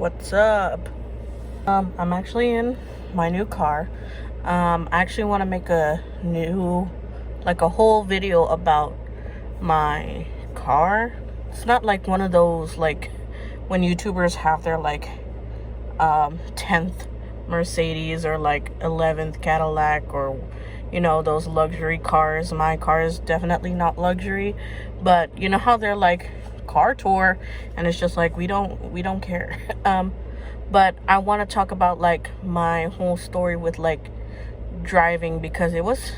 What's up? I'm actually in my new car. I actually want to make a whole video about my car. It's not like one of those, like, when YouTubers have their, 10th Mercedes or, 11th Cadillac or, those luxury cars. My car is definitely not luxury, but you know how they're, car tour, and it's just like we don't care. But I want to talk about my whole story with driving, because it was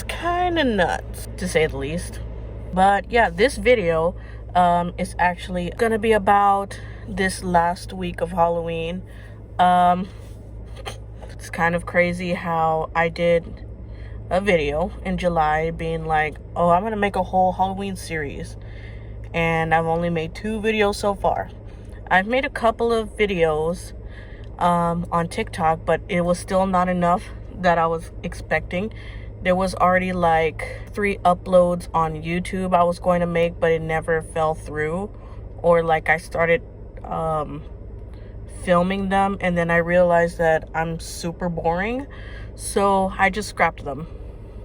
kind of nuts, to say the least. But yeah, this video is actually gonna be about this last week of Halloween. It's kind of crazy how I did a video in July being like, oh, I'm gonna make a whole Halloween series, and I've only made 2 videos so far. I've made a couple of videos on TikTok, but it was still not enough that I was expecting. There was already 3 uploads on YouTube I was going to make, but it never fell through, or I started filming them and then I realized that I'm super boring, so I just scrapped them.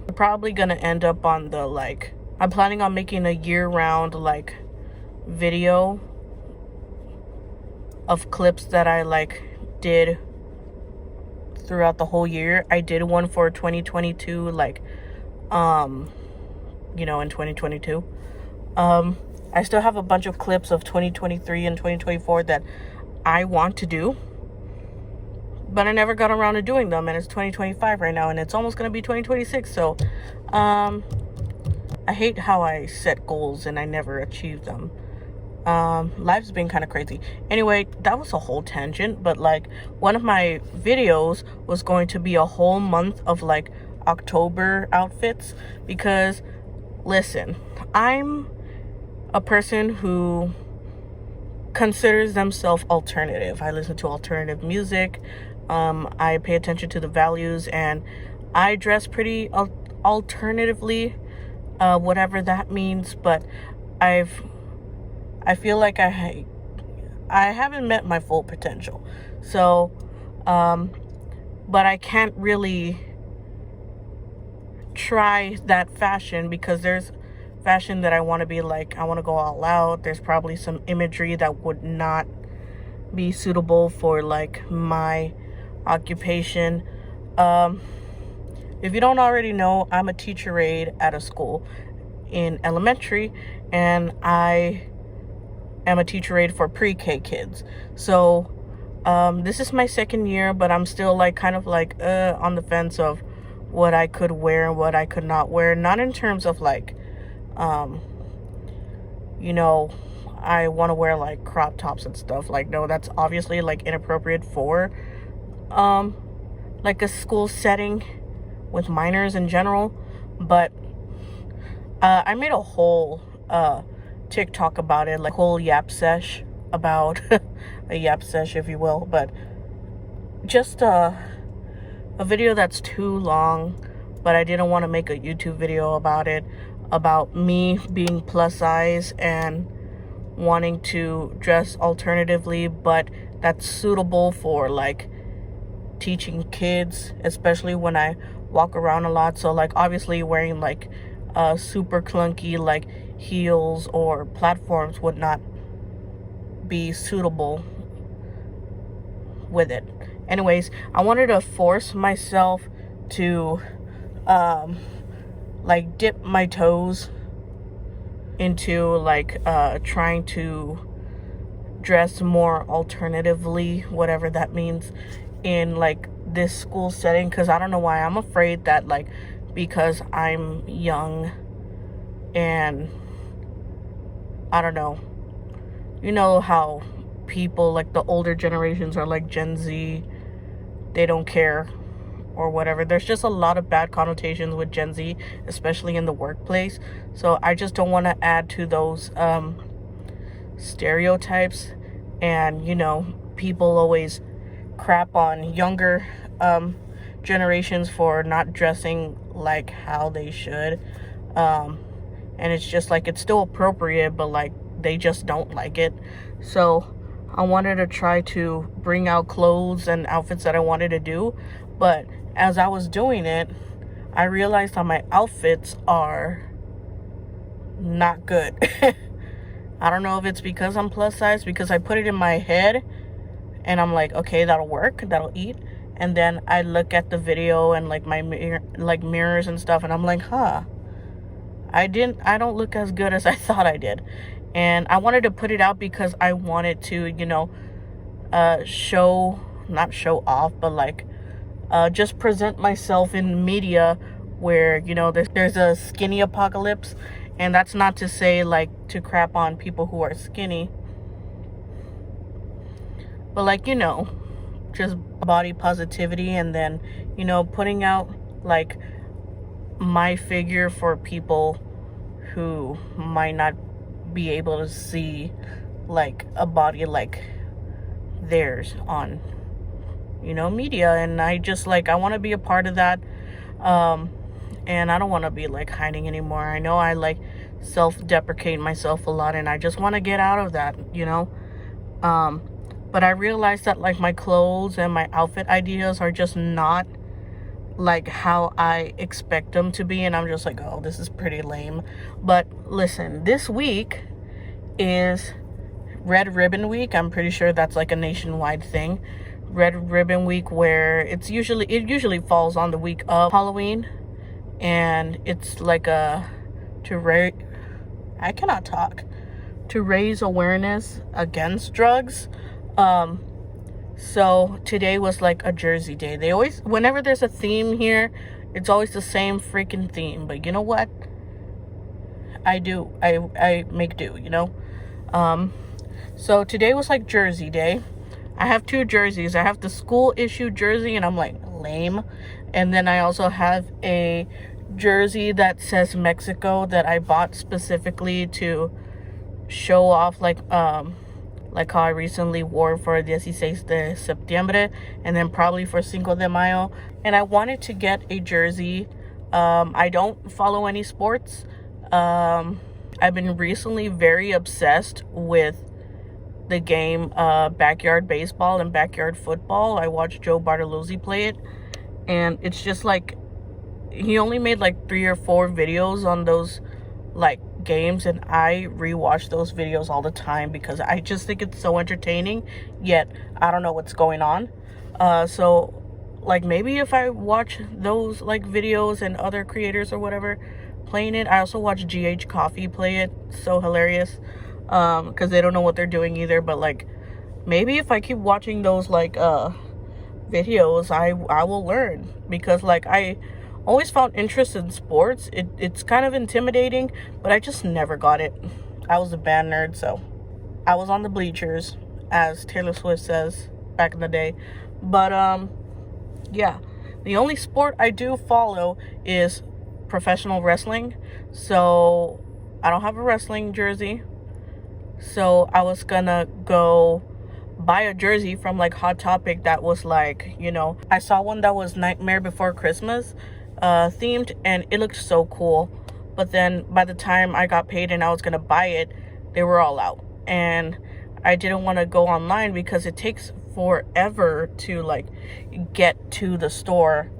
I'm probably gonna end up on the I'm planning on making a year-round video of clips that I did throughout the whole year. I did one for 2022, in 2022. I still have a bunch of clips of 2023 and 2024 that I want to do, but I never got around to doing them, and it's 2025 right now, and it's almost going to be 2026, so I hate how I set goals and I never achieve them. Life's been kind of crazy. Anyway, that was a whole tangent, but one of my videos was going to be a whole month of October outfits, because listen, I'm a person who considers themselves alternative. I listen to alternative music. I pay attention to the values, and I dress pretty alternatively, whatever that means. But I feel like I haven't met my full potential. So, but I can't really try that fashion, because there's fashion that I want to be I want to go all out. There's probably some imagery that would not be suitable for my occupation. If you don't already know, I'm a teacher aide at a school in elementary, and I am a teacher aide for pre-K kids. So this is my 2nd year, but I'm still on the fence of what I could wear and what I could not wear. Not in terms of I want to wear crop tops and stuff. No, that's obviously inappropriate for a school setting with minors in general. But I made a whole TikTok about it, whole yap sesh about a yap sesh, if you will, but just a video that's too long. But I didn't want to make a YouTube video about it, about me being plus size and wanting to dress alternatively, but that's suitable for teaching kids, especially when I walk around a lot. So obviously wearing super clunky heels or platforms would not be suitable with it. Anyways, I wanted to force myself to dip my toes into trying to dress more alternatively, whatever that means, in this school setting, because I don't know why. I'm afraid that because I'm young and I don't know, you know how people the older generations are Gen Z, they don't care or whatever. There's just a lot of bad connotations with Gen Z, especially in the workplace. So I just don't want to add to those stereotypes. And people always crap on younger generations for not dressing how they should, and it's just it's still appropriate, but they just don't like it. So I wanted to try to bring out clothes and outfits that I wanted to do, but as I was doing it, I realized that my outfits are not good. I don't know if it's because I'm plus size, because I put it in my head and I'm like, okay, that'll work, that'll eat. And then I look at the video and like my mirrors and stuff, and I'm like, I don't look as good as I thought I did. And I wanted to put it out because I wanted to, not show off, but like just present myself in media where, there's a skinny apocalypse. And that's not to say like to crap on people who are skinny, but like, just body positivity, and then, putting out like my figure for people who might not be able to see like a body like theirs on, media. And I just like, I want to be a part of that. And I don't want to be like hiding anymore. I know I like self-deprecate myself a lot, and I just want to get out of that, but I realized that like my clothes and my outfit ideas are just not like how I expect them to be, and I'm just like, oh, this is pretty lame. But listen, this week is Red Ribbon Week. I'm pretty sure that's like a nationwide thing. Red Ribbon Week, where it usually falls on the week of Halloween, and it's like I cannot talk, to raise awareness against drugs. So today was like a Jersey day. They always, whenever there's a theme here, it's always the same freaking theme. But you know what? I make do, So today was like Jersey day. I have two jerseys. I have the school issue jersey, and I'm like, lame. And then I also have a jersey that says Mexico that I bought specifically to show off like how I recently wore for 16 de septiembre, and then probably for Cinco de Mayo. And I wanted to get a jersey. I don't follow any sports. I've been recently very obsessed with the game backyard baseball and backyard football. I watched Joe Bartolozzi play it, and it's just like, he only made like 3 or 4 videos on those like games, and I rewatch those videos all the time because I just think it's so entertaining, yet I don't know what's going on. So like maybe if I watch those like videos and other creators or whatever playing it. I also watch GH Coffee play it. So hilarious. Because they don't know what they're doing either. But like maybe if I keep watching those like videos, I will learn, because like I always found interest in sports. It's kind of intimidating, but I just never got it. I was a band nerd, so I was on the bleachers, as Taylor Swift says back in the day. But yeah, the only sport I do follow is professional wrestling. So I don't have a wrestling jersey, so I was gonna go buy a jersey from like Hot Topic that was like, you know, I saw one that was Nightmare Before Christmas themed, and it looked so cool. But then by the time I got paid and I was gonna buy it, they were all out, and I didn't want to go online because it takes forever to like get to the store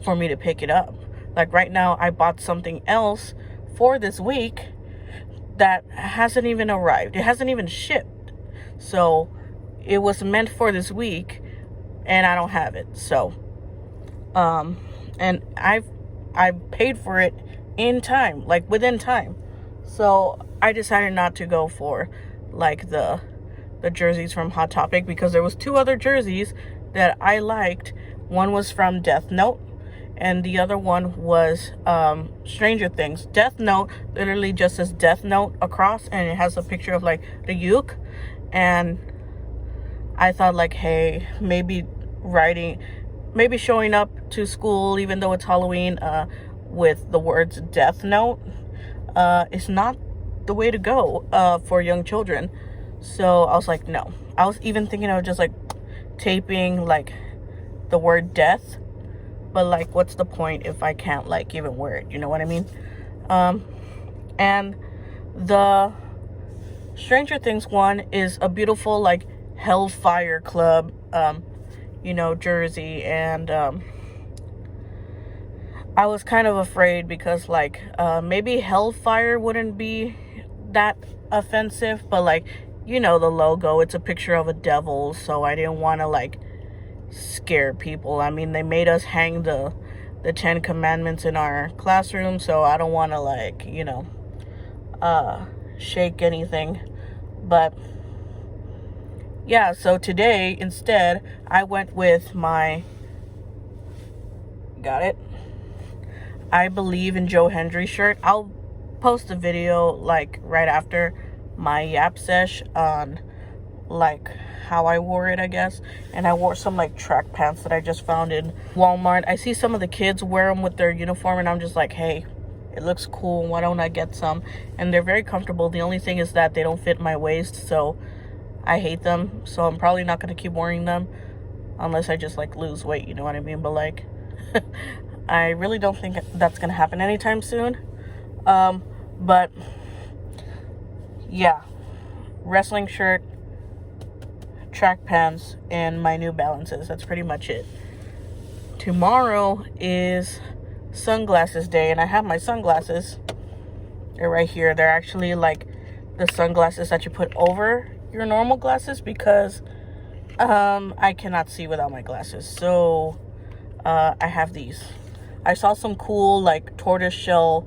for me to pick it up. Like right now I bought something else for this week that hasn't even arrived. It hasn't even shipped. So it was meant for this week and I don't have it. So and I paid for it in time, like within time. So I decided not to go for like the jerseys from Hot Topic, because there was 2 other jerseys that I liked. One was from Death Note, and the other one was Stranger Things. Death Note literally just says Death Note across, and it has a picture of like the Ryuk. And I thought like, hey, maybe showing up to school even though it's Halloween with the words Death Note is not the way to go for young children. So I was like, no. I was even thinking of just like taping like the word death, but like what's the point if I can't like even wear it, you know what I mean? And the Stranger Things one is a beautiful like Hellfire Club, jersey. And I was kind of afraid because, like, maybe Hellfire wouldn't be that offensive, but, like, the logo, it's a picture of a devil, so I didn't want to, like, scare people. I mean, they made us hang the 10 commandments in our classroom, so I don't want to, like, shake anything. But yeah, so today instead I went with my I Believe in Joe Hendry shirt. I'll post a video like right after my yap sesh on like how I wore it, I guess. And I wore some like track pants that I just found in Walmart. I see some of the kids wear them with their uniform, and I'm just like, hey, it looks cool, why don't I get some? And they're very comfortable. The only thing is that they don't fit my waist, so I hate them. So I'm probably not going to keep wearing them unless I just like lose weight, you know what I mean? But like I really don't think that's going to happen anytime soon. But yeah, wrestling shirt, track pants, and my New Balances. That's pretty much it. Tomorrow is sunglasses day, and I have my sunglasses. They're right here. They're actually like the sunglasses that you put over your normal glasses because I cannot see without my glasses. So I have these. I saw some cool like tortoise shell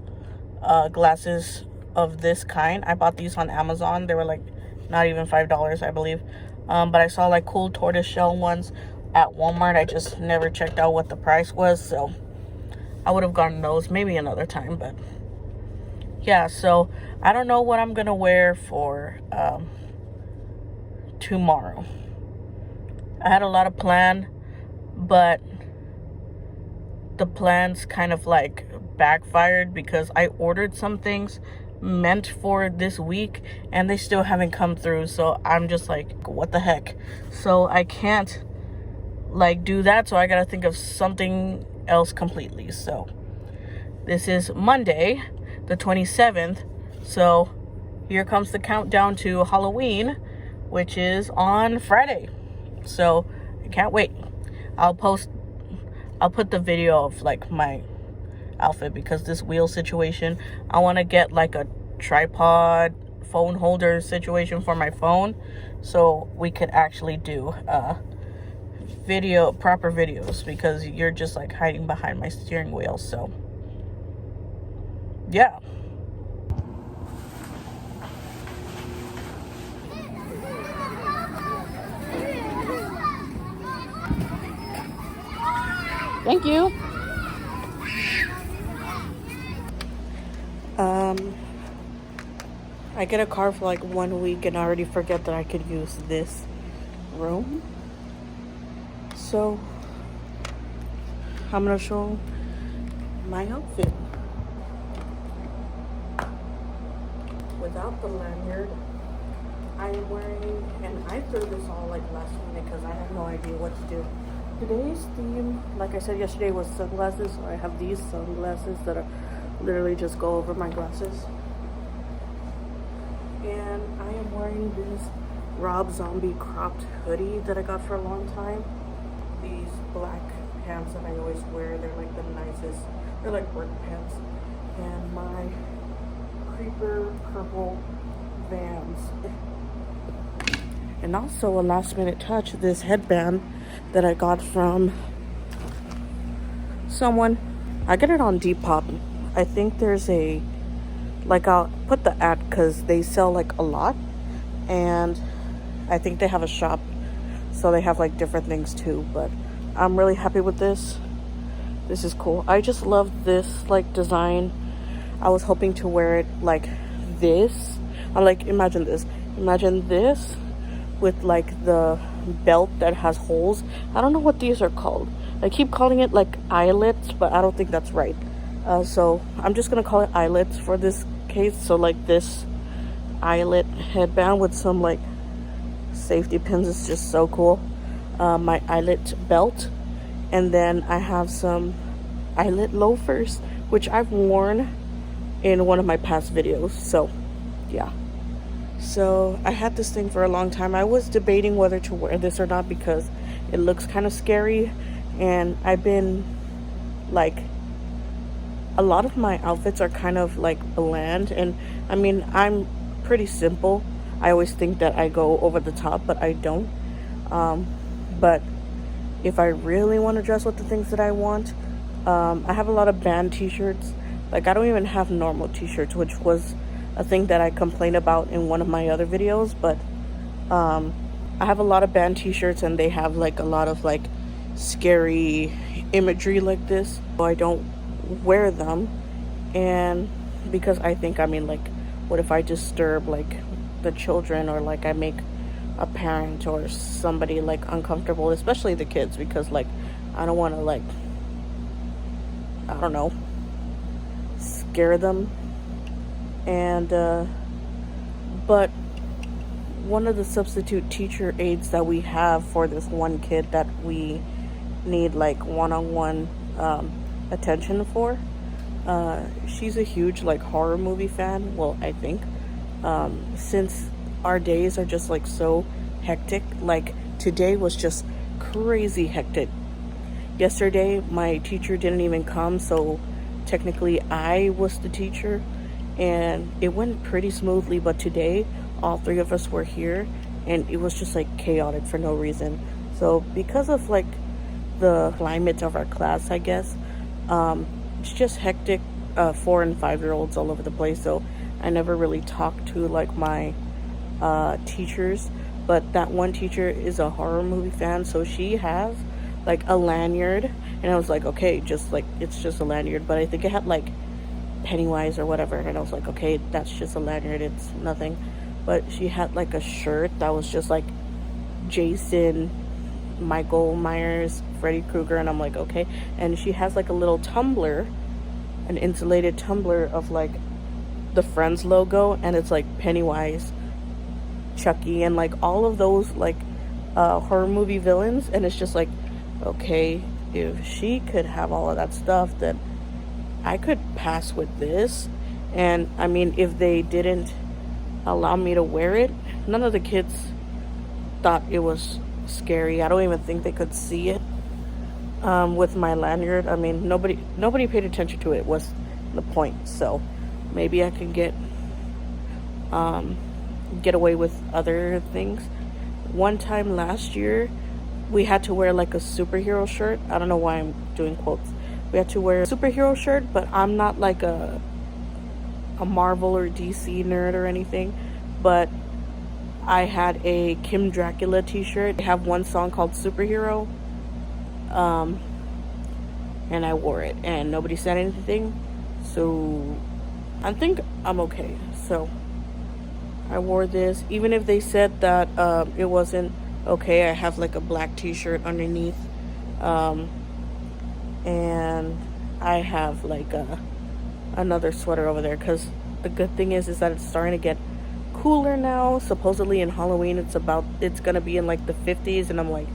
glasses of this kind. I bought these on Amazon. They were like not even $5, I believe. But I saw like cool tortoise shell ones at Walmart. I just never checked out what the price was, so I would have gotten those maybe another time. But yeah, so I don't know what I'm gonna wear for tomorrow. I had a lot of plan, but the plans kind of like backfired because I ordered some things meant for this week and they still haven't come through. So I'm just like, what the heck? So I can't like do that, so I gotta think of something else completely. So this is Monday the 27th, so here comes the countdown to Halloween, which is on Friday. So I can't wait. I'll put the video of like my outfit because this wheel situation, I want to get like a tripod phone holder situation for my phone so we could actually do proper videos, because you're just like hiding behind my steering wheel. So yeah. Thank you. I get a car for like 1 week and I already forget that I could use this room. So I'm gonna show my outfit without the lanyard. I am wearing, and I threw this all like last minute because I have no idea what to do. Today's theme, like I said yesterday, was sunglasses. So I have these sunglasses that are literally just go over my glasses. And I am wearing this Rob Zombie cropped hoodie that I got for a long time. These black pants that I always wear, they're like the nicest. They're like work pants. And my creeper purple Vans. And also a last minute touch, this headband that I got from someone. I get it on Depop. I think there's a, like, I'll put the ad because they sell like a lot, and I think they have a shop, so they have like different things too. But I'm really happy with this. This is cool. I just love this like design. I was hoping to wear it like this. I'm like, imagine this with like the belt that has holes. I don't know what these are called. I keep calling it like eyelets, but I don't think that's right. So I'm just gonna call it eyelets for this case. So like this eyelet headband with some like safety pins is just so cool. My eyelet belt, and then I have some eyelet loafers, which I've worn in one of my past videos. So yeah, So I had this thing for a long time. I was debating whether to wear this or not because it looks kind of scary, and I've been like, a lot of my outfits are kind of like bland, and I mean, I'm pretty simple. I always think that I go over the top, but I don't. But if I really want to dress with the things that I want, I have a lot of band t-shirts. Like, I don't even have normal t-shirts, which was a thing that I complained about in one of my other videos. But I have a lot of band t-shirts, and they have like a lot of like scary imagery like this, so I don't wear them. And because I think, I mean, like, what if I disturb like the children, or like I make a parent or somebody like uncomfortable, especially the kids, because like I don't want to, like, I don't know, scare them. And but one of the substitute teacher aides that we have for this one kid that we need like one-on-one attention for, she's a huge like horror movie fan. Well, I think since our days are just like so hectic, like today was just crazy hectic. Yesterday my teacher didn't even come, so technically I was the teacher, and it went pretty smoothly. But today all three of us were here, and it was just like chaotic for no reason. So because of like the climate of our class, I guess, it's just hectic. 4 and 5-year-olds all over the place, so I never really talked to like my teachers. But that one teacher is a horror movie fan, so she has like a lanyard, and I was like, okay, just like, it's just a lanyard, but I think it had like Pennywise or whatever, and I was like, okay, that's just a lanyard, it's nothing. But she had like a shirt that was just like Jason, Michael Myers, Freddy Krueger, and I'm like, okay. And she has like a little tumbler, an insulated tumbler of like the Friends logo, and it's like Pennywise, Chucky, and like all of those like horror movie villains. And it's just like, okay, if she could have all of that stuff, then I could pass with this. And I mean, if they didn't allow me to wear it, none of the kids thought it was scary. I don't even think they could see it with my lanyard. I mean, nobody paid attention to it, was the point. So maybe I can get away with other things. One time last year, we had to wear like a superhero shirt. I don't know why I'm doing quotes. We had to wear a superhero shirt, but I'm not like a Marvel or DC nerd or anything. But I had a Kim Dracula t-shirt. They have one song called Superhero. And I wore it, and nobody said anything. So I think I'm okay. So I wore this. Even if they said that it wasn't okay, I have like a black t-shirt underneath. And I have like another sweater over there, because the good thing is that it's starting to get cooler now. Supposedly in Halloween it's gonna be in like the 50s, and I'm like,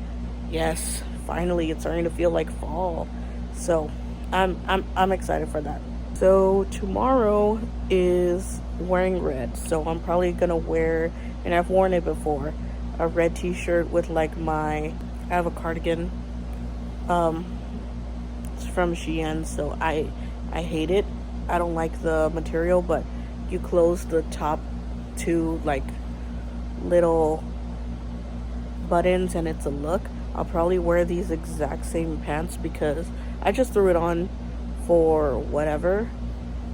yes, finally it's starting to feel like fall. So I'm excited for that. So tomorrow is wearing red, so I'm probably gonna wear, and I've worn it before, a red t-shirt with like I have a cardigan. It's from Shein, so I hate it. I don't like the material, but you close the top two like little buttons and it's a look. I'll probably wear these exact same pants because I just threw it on for whatever,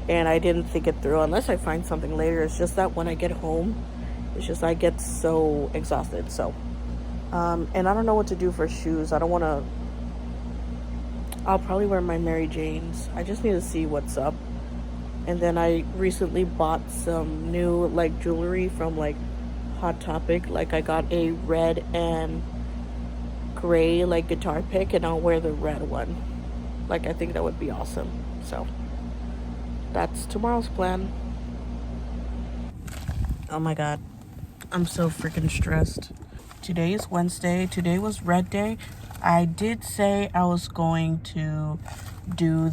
and I didn't think it through unless I find something later. It's just that when I get home, it's just I get so exhausted. So and I don't know what to do for shoes. I'll probably wear my Mary Janes. I just need to see what's up. And then I recently bought some new like jewelry from like Hot Topic. Like I got a red and gray like guitar pick, and I'll wear the red one. Like, I think that would be awesome. So that's tomorrow's plan. Oh my god, I'm so freaking stressed. Today is Wednesday. Today was red day. I did say I was going to do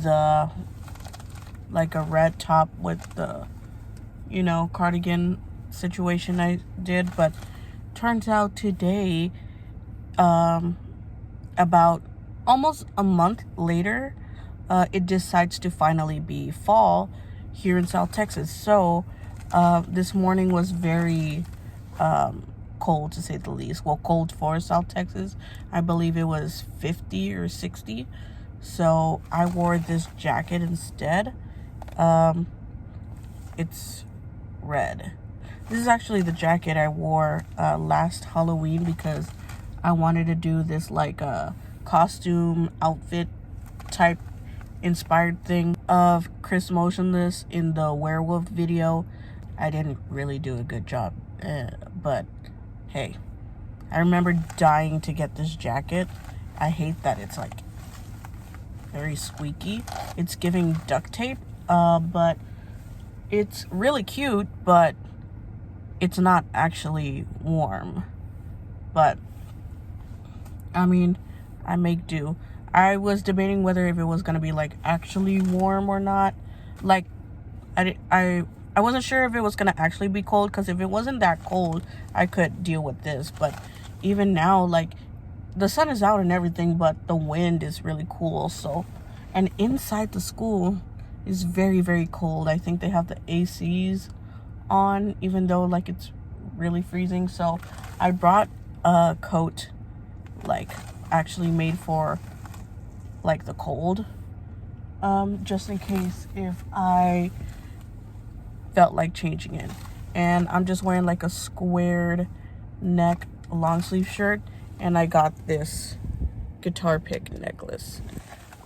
like a red top with the, cardigan situation I did, but turns out today, about almost a month later, it decides to finally be fall here in South Texas. So this morning was very cold, to say the least. Well, cold for South Texas. I believe it was 50 or 60. So I wore this jacket instead. It's red. This is actually the jacket I wore last Halloween because I wanted to do this like a costume outfit type inspired thing of Chris Motionless in the werewolf video. I didn't really do a good job, but hey, I remember dying to get this jacket. I hate that it's like very squeaky. It's giving duct tape, but it's really cute, but it's not actually warm. But I mean, I make do. I was debating whether if it was gonna be like actually warm or not. Like I wasn't sure if it was gonna actually be cold, because if it wasn't that cold, I could deal with this. But even now, like, the sun is out and everything, but the wind is really cool. So, and inside the school is very, very cold. I think they have the ACs on, even though like it's really freezing. So I brought a coat, like actually made for like the cold, just in case if I felt like changing it. And I'm just wearing like a squared neck long sleeve shirt, and I got this guitar pick necklace,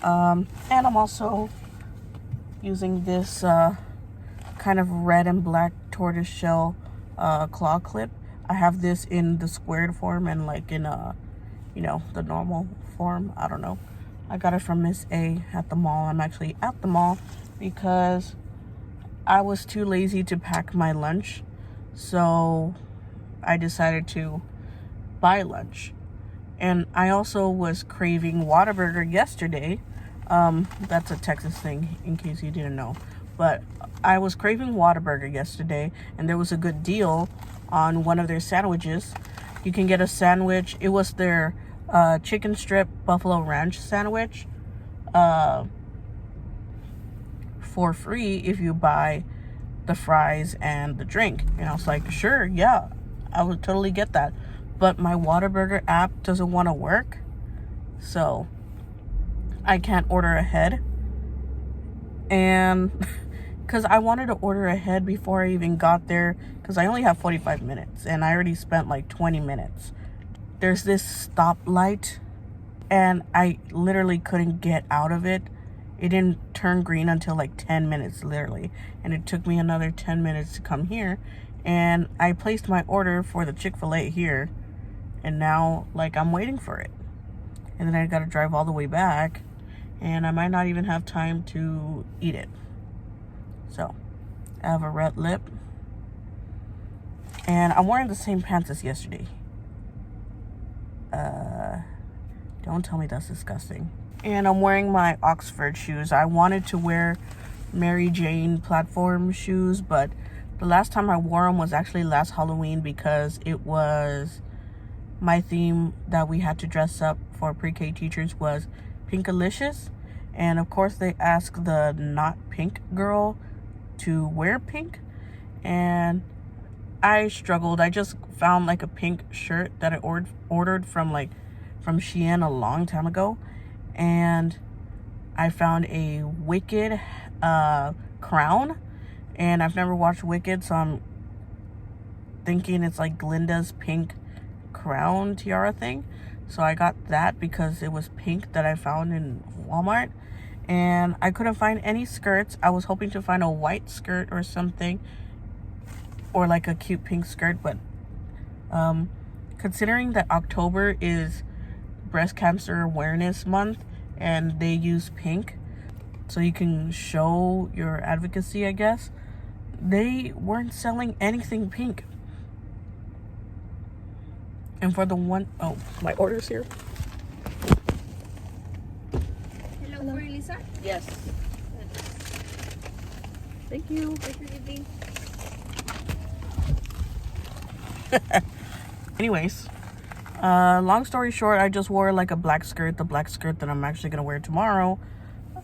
and I'm also using this kind of red and black tortoise shell claw clip. I have this in the squared form and like in the normal form. I don't know, I got it from Miss A at the mall. I'm actually at the mall because I was too lazy to pack my lunch, so I decided to buy lunch. And I also was craving Whataburger yesterday. That's a Texas thing, in case you didn't know. But I was craving Whataburger yesterday, and there was a good deal on one of their sandwiches. You can get a sandwich. It was their chicken strip buffalo ranch sandwich for free if you buy the fries and the drink. And I was like, sure, yeah, I would totally get that. But my Whataburger app doesn't want to work, so I can't order ahead. And because I wanted to order ahead before I even got there, because I only have 45 minutes and I already spent like 20 minutes. There's this stoplight and I literally couldn't get out of it. It didn't turn green until like 10 minutes literally, and it took me another 10 minutes to come here. And I placed my order for the Chick-fil-A here, and now like I'm waiting for it, and then I gotta drive all the way back, and I might not even have time to eat it. So I have a red lip, and I'm wearing the same pants as yesterday. Don't tell me that's disgusting. And I'm wearing my Oxford shoes. I wanted to wear Mary Jane platform shoes, but the last time I wore them was actually last Halloween, because it was my theme that we had to dress up for pre-K teachers was Pinkalicious. And of course they asked the not pink girl to wear pink, and I struggled. I just found like a pink shirt that I ordered from Shein a long time ago, and I found a Wicked crown, and I've never watched Wicked, so I'm thinking it's like Glinda's pink crown tiara thing. So I got that because it was pink that I found in Walmart, and I couldn't find any skirts. I was hoping to find a white skirt or something, or like a cute pink skirt, but considering that October is Breast Cancer Awareness Month and they use pink so you can show your advocacy, I guess, they weren't selling anything pink. And for the one, oh, my order's here. Hello, for Lisa? Yes. Thank you. Anyways, long story short, I just wore like a black skirt, the black skirt that I'm actually gonna wear tomorrow.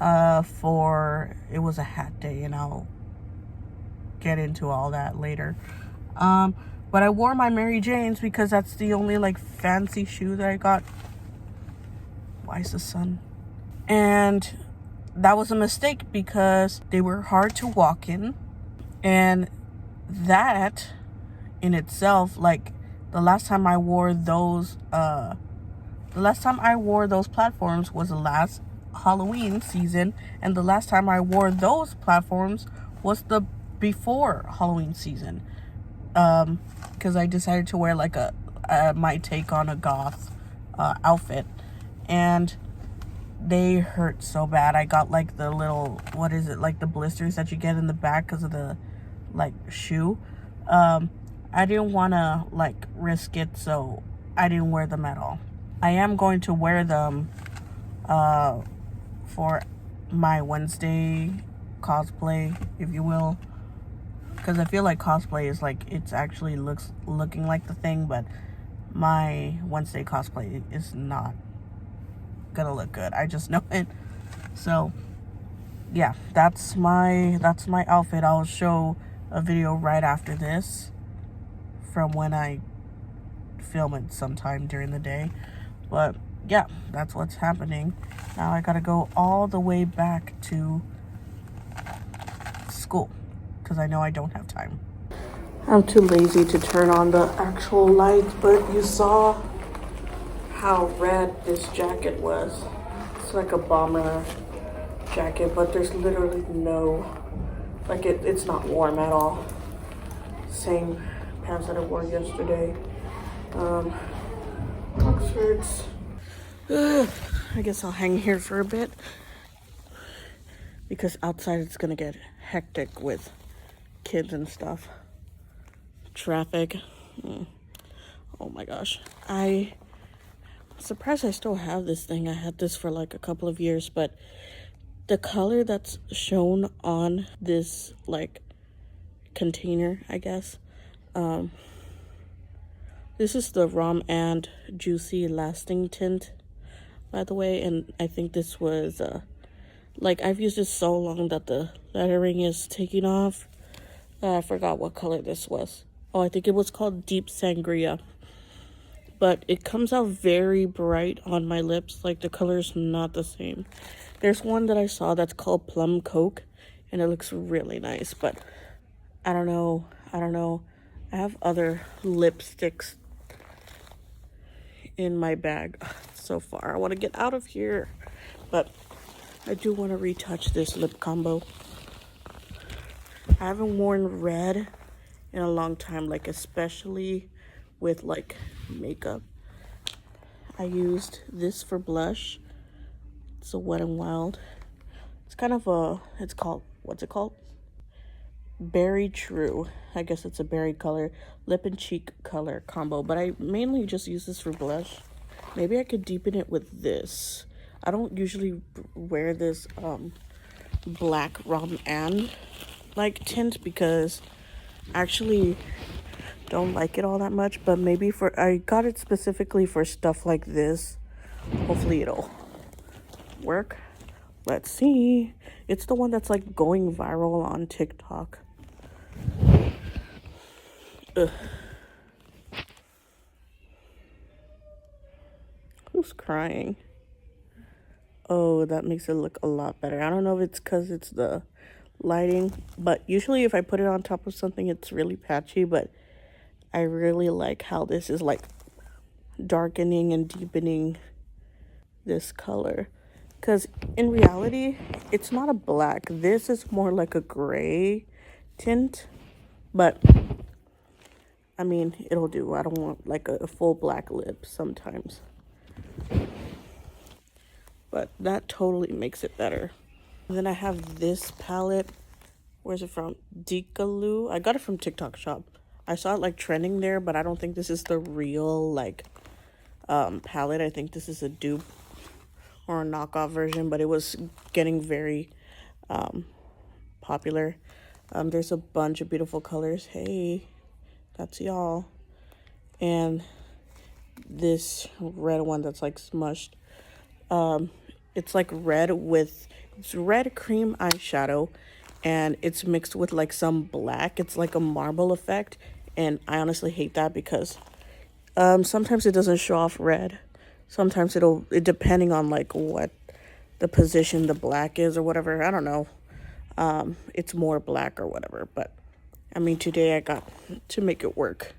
It was a hat day, and I'll get into all that later. But I wore my Mary Janes because that's the only like fancy shoe that I got. Why is the sun? And that was a mistake because they were hard to walk in, and that in itself, like the last time I wore those platforms was the last Halloween season, and the last time I wore those platforms was the before Halloween season, because I decided to wear like my take on a goth outfit, and they hurt so bad. I got like the little, what is it, like the blisters that you get in the back because of the like shoe. I didn't want to like risk it, so I didn't wear them at all. I am going to wear them for my Wednesday cosplay, if you will, because I feel like cosplay is like, it's actually looking like the thing, but my Wednesday cosplay is not gonna look good. I just know it. So yeah, that's my outfit. I'll show a video right after this from when I film it sometime during the day. But yeah, that's what's happening. Now I gotta go all the way back to school because I know I don't have time. I'm too lazy to turn on the actual lights, but you saw how red this jacket was. It's like a bomber jacket, but there's literally no, like it's not warm at all. Same pants that I wore yesterday. Oxfords. I guess I'll hang here for a bit because outside it's gonna get hectic with kids and stuff. Traffic. Oh my gosh. I'm surprised I still have this thing. I had this for like a couple of years, but the color that's shown on this like container, I guess, this is the Rom and Juicy Lasting Tint, by the way, and I think this was like, I've used this so long that the lettering is taking off. I forgot what color this was. Oh, I think it was called Deep Sangria. But it comes out very bright on my lips. Like, the color's not the same. There's one that I saw that's called Plum Coke, and it looks really nice, but I don't know. I have other lipsticks in my bag so far. I want to get out of here, but I do want to retouch this lip combo. I haven't worn red in a long time, like especially with like makeup. I used this for blush. It's a Wet n Wild. It's kind of what's it called? Berry True. I guess it's a berry color, lip and cheek color combo, but I mainly just use this for blush. Maybe I could deepen it with this. I don't usually wear this black Rom and like tint because I actually don't like it all that much, but maybe I got it specifically for stuff like this. Hopefully it'll work. Let's see. It's the one that's like going viral on TikTok. Ugh. Who's crying? Oh, that makes it look a lot better. I don't know if it's because it's the lighting, but usually if I put it on top of something, it's really patchy, but I really like how this is like darkening and deepening this color. Because in reality, it's not a black. This is more like a gray tint, but I mean, it'll do. I don't want like a full black lip sometimes. But that totally makes it better. And then I have this palette. Where's it from? Decaloo. I got it from TikTok shop. I saw it like trending there, but I don't think this is the real like palette. I think this is a dupe or a knockoff version, but it was getting very popular. There's a bunch of beautiful colors. Hey, that's y'all. and this red one that's like smushed. It's like it's red cream eyeshadow, and it's mixed with like some black. It's like a marble effect, and I honestly hate that because sometimes it doesn't show off red. Sometimes it depending on like what the position the black is or whatever. I don't know. It's more black or whatever, but I mean today I got to make it work.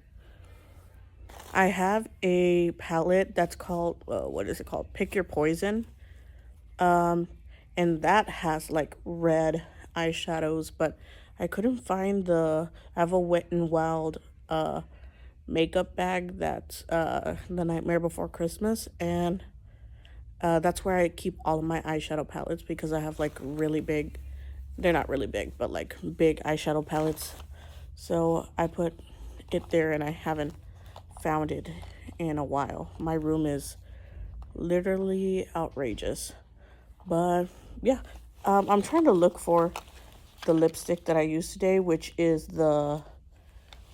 I have a palette that's called what is it called? Pick Your Poison. And that has like red eyeshadows, but I couldn't find I have a Wet n Wild makeup bag that's the Nightmare Before Christmas, and that's where I keep all of my eyeshadow palettes because I have like really big, they're not really big, but like big eyeshadow palettes. So I put it there and I haven't found it in a while. My room is literally outrageous. But yeah, I'm trying to look for the lipstick that I used today, which is the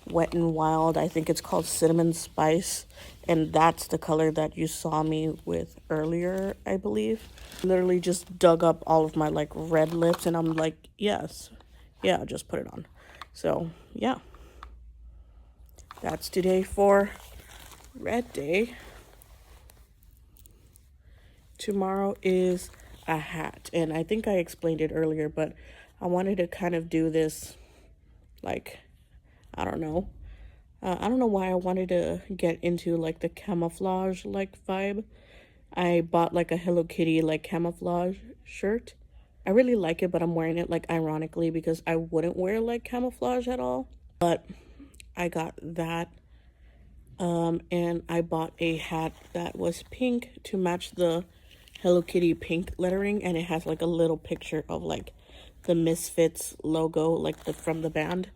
Wet n Wild. I think it's called Cinnamon Spice, and that's the color that you saw me with earlier, I believe. Literally just dug up all of my like red lips, and I'm like, yes, yeah, just put it on. So yeah, that's today for Red Day. Tomorrow is a hat, and I think I explained it earlier, but I wanted to kind of do this like, I don't know. I don't know why I wanted to get into like the camouflage like vibe. I bought like a Hello Kitty like camouflage shirt. I really like it, but I'm wearing it like ironically because I wouldn't wear like camouflage at all. But I got that. And I bought a hat that was pink to match the Hello Kitty pink lettering, and it has like a little picture of like the Misfits logo, like from the band.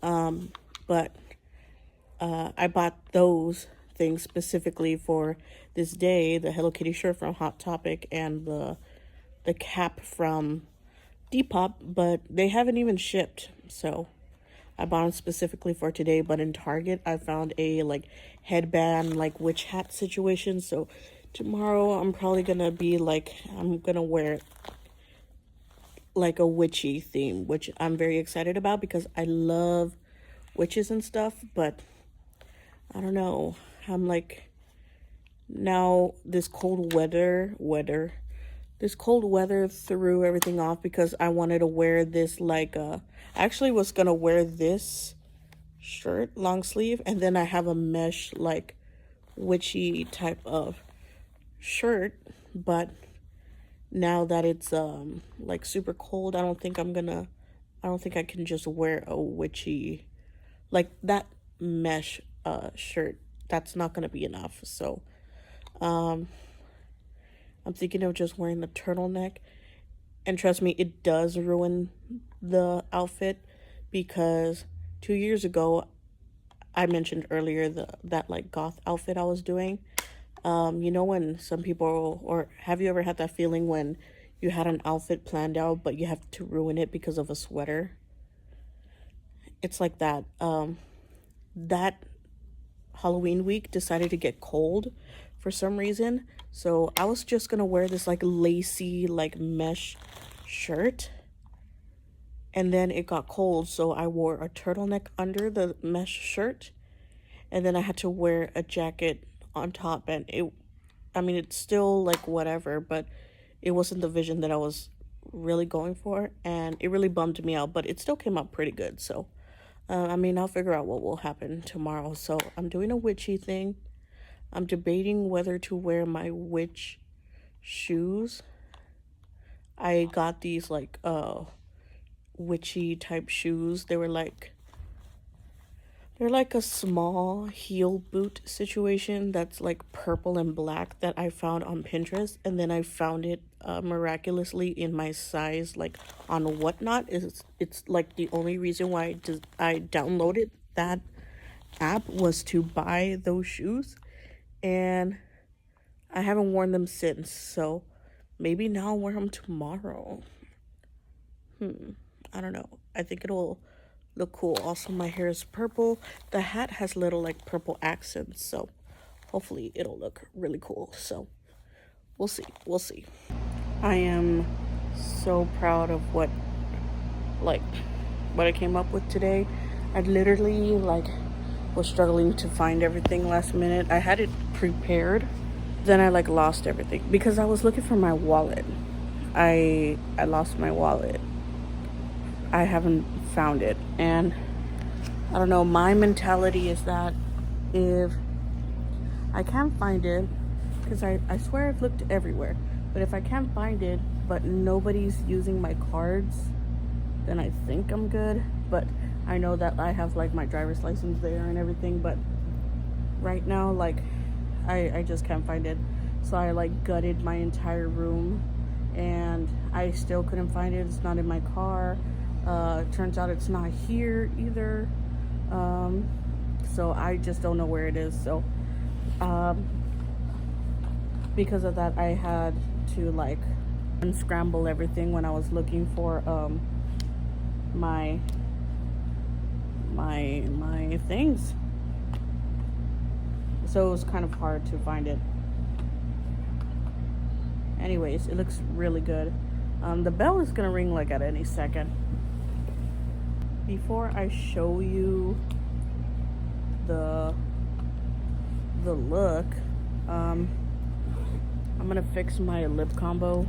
But I bought those things specifically for this day: the Hello Kitty shirt from Hot Topic and the cap from Depop. But they haven't even shipped, so I bought them specifically for today. But in Target, I found a like headband, like witch hat situation. So tomorrow, I'm probably gonna be like, I'm gonna wear like a witchy theme, which I'm very excited about because I love witches and stuff. But I don't know. I'm like, now this cold weather threw everything off because I wanted to wear this like I actually was gonna wear this shirt long sleeve, and then I have a mesh like witchy type of shirt, but now that it's like super cold, I don't think I can just wear a witchy like that mesh shirt. That's not gonna be enough. So I'm thinking of just wearing the turtleneck, and trust me, it does ruin the outfit because 2 years ago I mentioned earlier that like goth outfit I was doing. You know when some people, or have you ever had that feeling when you had an outfit planned out but you have to ruin it because of a sweater? It's like that. That Halloween week decided to get cold for some reason. So I was just gonna wear this like lacy like mesh shirt, and then it got cold, so I wore a turtleneck under the mesh shirt, and then I had to wear a jacket on top, and I mean, it's still like whatever, but it wasn't the vision that I was really going for, and it really bummed me out, but it still came out pretty good. So I mean, I'll figure out what will happen tomorrow. So I'm doing a witchy thing. I'm debating whether to wear my witch shoes. I got these like witchy type shoes. They're like a small heel boot situation that's like purple and black that I found on Pinterest, and then I found it miraculously in my size like on Whatnot. It's like the only reason why I downloaded that app was to buy those shoes, and I haven't worn them since. So maybe now I'll wear them tomorrow. I don't know. I think it'll look cool. Also, my hair is purple. The hat has little like purple accents, so hopefully it'll look really cool. So we'll see. We'll see. I am so proud of what I came up with today. I literally was struggling to find everything last minute. I had it prepared, then I lost everything because I was looking for my wallet. I lost my wallet. I haven't found it, and I don't know, my mentality is that if I can't find it, because I swear I've looked everywhere, but if I can't find it but nobody's using my cards, then I think I'm good. But I know that I have my driver's license there and everything, but right now I just can't find it. So I gutted my entire room and I still couldn't find it. It's not in my car. Turns out it's not here either. So I just don't know where it is. So because of that, I had to unscramble everything when I was looking for my things. So it was kind of hard to find it. Anyways, it looks really good. The bell is gonna ring at any second. Before I show you the look, I'm gonna fix my lip combo.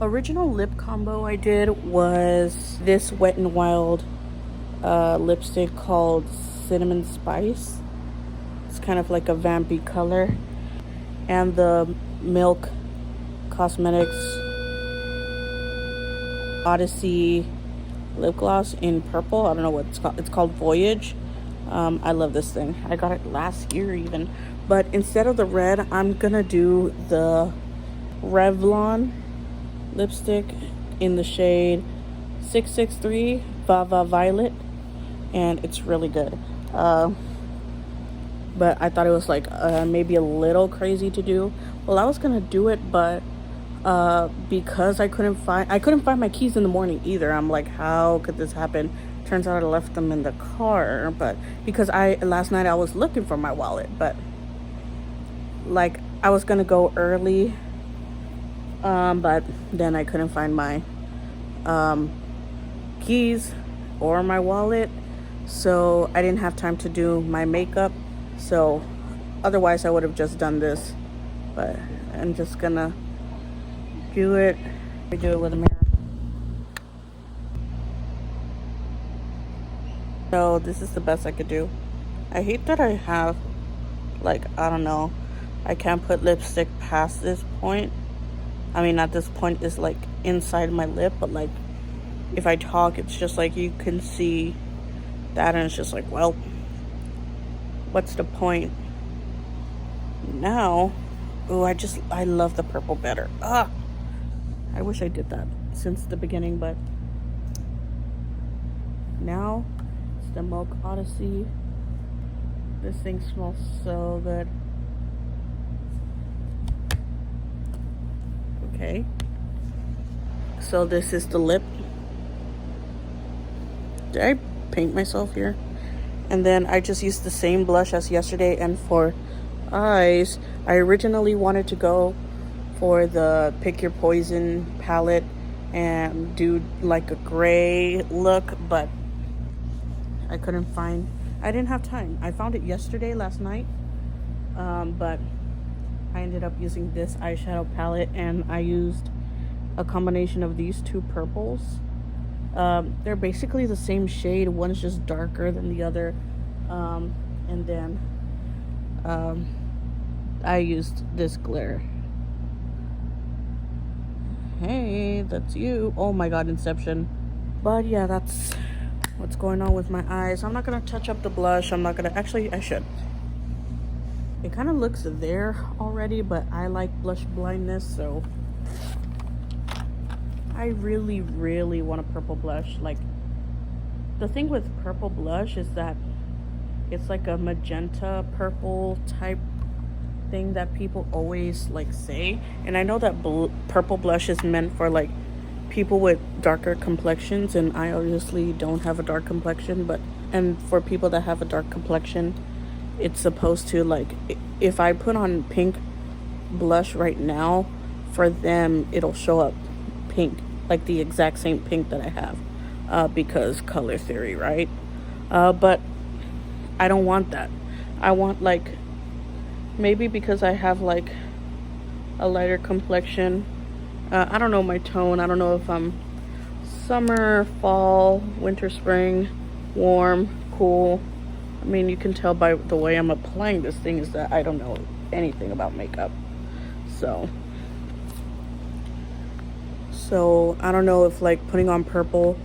Original lip combo I did was this Wet n Wild lipstick called Cinnamon Spice. It's kind of like a vampy color, and the Milk Cosmetics Odyssey lip gloss in purple. I don't know what it's called. It's called Voyage. I love this thing. I got it last year even, but instead of the red, I'm gonna do the Revlon lipstick in the shade 663 Vava Violet, and it's really good. But I thought it was maybe a little crazy to do. Well, I was gonna do it, but because I couldn't find my keys in the morning either. I'm like, how could this happen? Turns out I left them in the car, but because last night I was looking for my wallet, but I was gonna go early, but then I couldn't find my keys or my wallet, so I didn't have time to do my makeup. So otherwise I would have just done this, but I'm just gonna do it. We do it with a mirror. So this is the best I could do. I hate that I have I don't know, I can't put lipstick past this point. I mean, at this point is inside my lip, but if I talk, it's just you can see that, and it's just well, what's the point now? Oh, I love the purple better. I wish I did that since the beginning, but now it's the Milk Odyssey. This thing smells so good. Okay, so this is the lip. Did I paint myself here? And then I just used the same blush as yesterday. And for eyes, I originally wanted to go for the Pick Your Poison palette and do a gray look, but I didn't have time. I found it last night, but I ended up using this eyeshadow palette, and I used a combination of these two purples. They're basically the same shade. One's just darker than the other, and then I used this glitter. Hey, that's you. Oh my god, Inception. But yeah, that's what's going on with my eyes. I'm not gonna touch up the blush. Actually, I should. It kind of looks there already, but I like blush blindness, so I really, really want a purple blush. The thing with purple blush is that it's a magenta purple type thing that people always say. And I know that purple blush is meant for people with darker complexions, and I obviously don't have a dark complexion, and for people that have a dark complexion, it's supposed to, like, if I put on pink blush right now, for them it'll show up pink, like the exact same pink that I have, because color theory, right? But I don't want that. I want, like, maybe because I have like a lighter complexion, I don't know my tone. I don't know if I'm summer, fall, winter, spring, warm, cool. I mean, you can tell by the way I'm applying this thing is that I don't know anything about makeup. So I don't know if, like, putting on purple,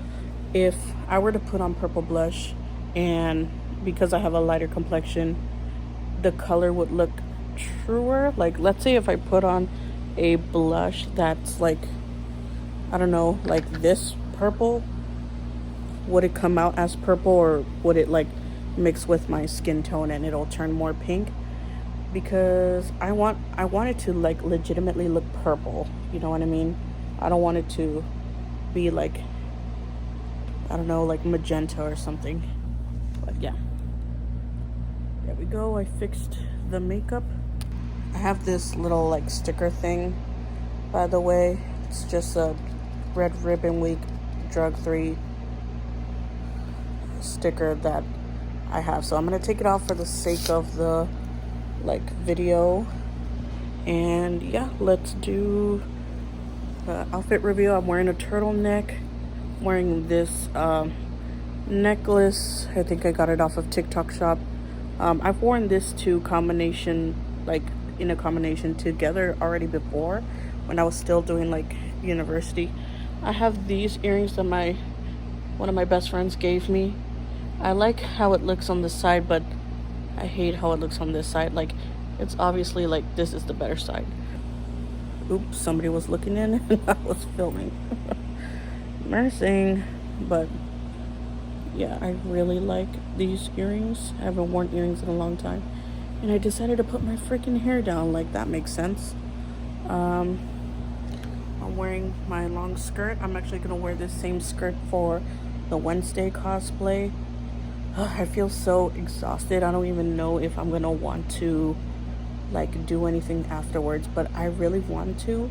if I were to put on purple blush, and because I have a lighter complexion, the color would look truer. Like, let's say if I put on a blush that's like, I don't know, like this purple, would it come out as purple, or would it like mix with my skin tone and it'll turn more pink? Because I want it to like legitimately look purple, you know what I mean? I don't want it to be like, I don't know, like magenta or something. But yeah, there we go. I fixed the makeup. I have this little like sticker thing, by the way. It's just a Red Ribbon Week Drug 3 sticker that I have. So I'm gonna take it off for the sake of the like video. And yeah, let's do outfit review. I'm wearing a turtleneck, wearing this necklace. I think I got it off of TikTok shop. I've worn this to combination, like in a combination together already before, when I was still doing like university. I have these earrings that one of my best friends gave me. I like how it looks on the side, but I hate how it looks on this side. Like, it's obviously like this is the better side. Oops, somebody was looking in and I was filming. Nursing. But yeah, I really like these earrings. I haven't worn earrings in a long time, and I decided to put my freaking hair down. Like, that makes sense. I'm wearing my long skirt. I'm actually gonna wear this same skirt for the Wednesday cosplay. I feel so exhausted. I don't even know if I'm gonna want to like do anything afterwards, but I really want to,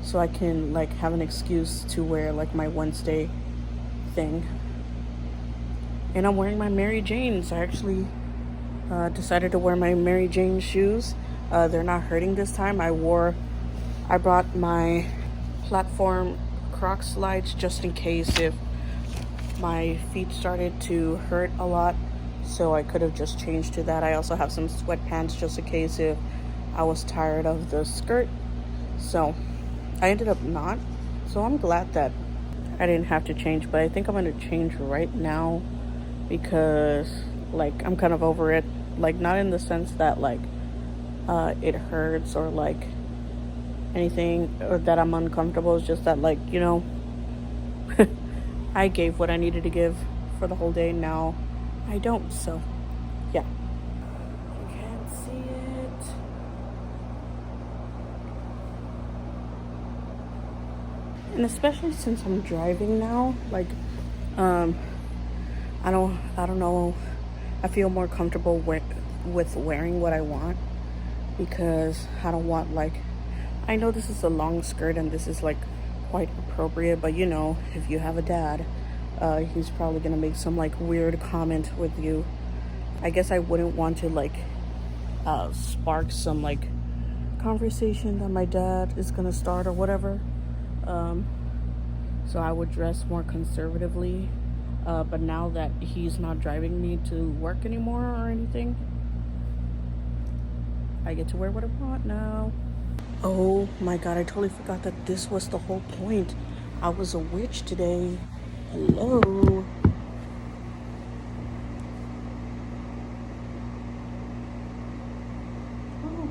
so I can like have an excuse to wear like my Wednesday thing. And I'm wearing my Mary Janes. I actually decided to wear my Mary Jane shoes. They're not hurting this time. I brought my platform Croc slides just in case if my feet started to hurt a lot, so I could have just changed to that. I also have some sweatpants just in case if I was tired of the skirt. So I ended up not, so I'm glad that I didn't have to change, but I think I'm gonna change right now because like I'm kind of over it. Like, not in the sense that like it hurts or like anything, or that I'm uncomfortable. It's just that, like, you know, I gave what I needed to give for the whole day. Now I don't, so yeah. You can't see it. And especially since I'm driving now, like I don't know, I feel more comfortable with wearing what I want, because I don't want, like, I know this is a long skirt and this is like quite appropriate, but you know, if you have a dad, he's probably gonna make some like weird comment with you. I guess I wouldn't want to like spark some like conversation that my dad is gonna start or whatever. So I would dress more conservatively. But now that he's not driving me to work anymore or anything, I get to wear what I want now. Oh my god, I totally forgot that this was the whole point. I was a witch today. Hello. Oh.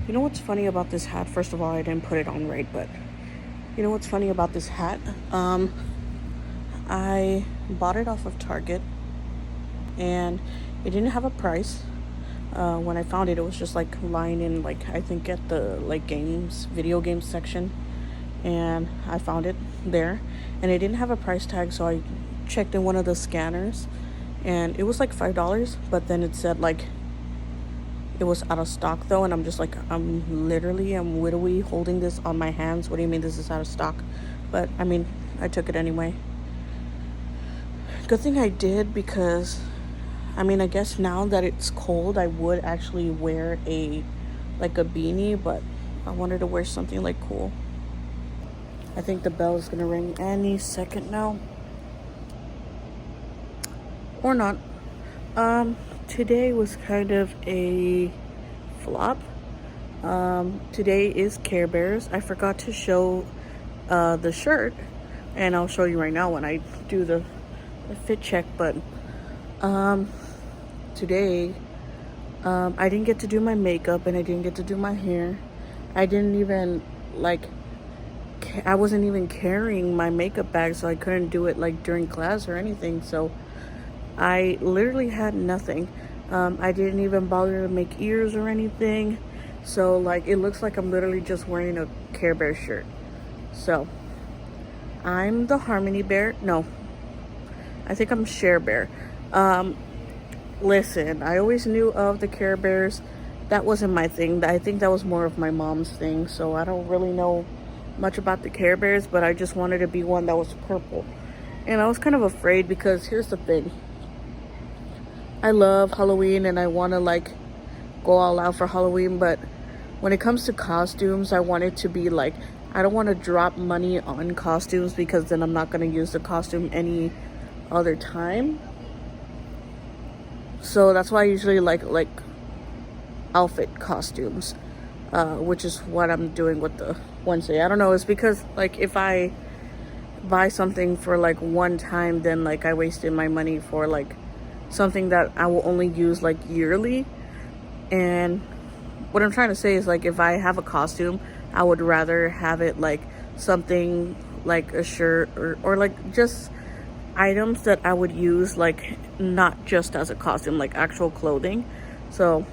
You know what's funny about this hat? First of all, I didn't put it on right, but you know what's funny about this hat? I bought it off of Target and it didn't have a price. When I found it, it was just like lying in, like, I think at the like video games section, and I found it there, and it didn't have a price tag, so I checked in one of the scanners, and it was like $5, but then it said like it was out of stock though, and I'm just like, I'm literally holding this on my hands. What do you mean this is out of stock? But I mean, I took it anyway. Good thing I did, because I mean, I guess now that it's cold, I would actually wear a beanie, but I wanted to wear something like cool. I think the bell is gonna ring any second now. Or not. Today was kind of a flop. Today is Care Bears. I forgot to show the shirt, and I'll show you right now when I do the fit check, but today I didn't get to do my makeup, and I didn't get to do my hair. I didn't even I wasn't even carrying my makeup bag, so I couldn't do it like during class or anything. So I literally had nothing. I didn't even bother to make ears or anything. So like, it looks like I'm literally just wearing a Care Bear shirt. So I'm the Harmony Bear. No, I think I'm Share Bear. Listen, I always knew of the Care Bears. That wasn't my thing. I think that was more of my mom's thing. So I don't really know much about the Care Bears, but I just wanted to be one that was purple. And I was kind of afraid, because here's the thing. I love Halloween, and I want to like go all out for Halloween, but when it comes to costumes, I want it to be like, I don't want to drop money on costumes, because then I'm not going to use the costume any other time. So that's why I usually like outfit costumes, which is what I'm doing with the Wednesday. I don't know, it's because like if I buy something for like one time, then like I wasted my money for like something that I will only use like yearly. And what I'm trying to say is, like, if I have a costume, I would rather have it like something like a shirt, or like just items that I would use, like not just as a costume, like actual clothing. So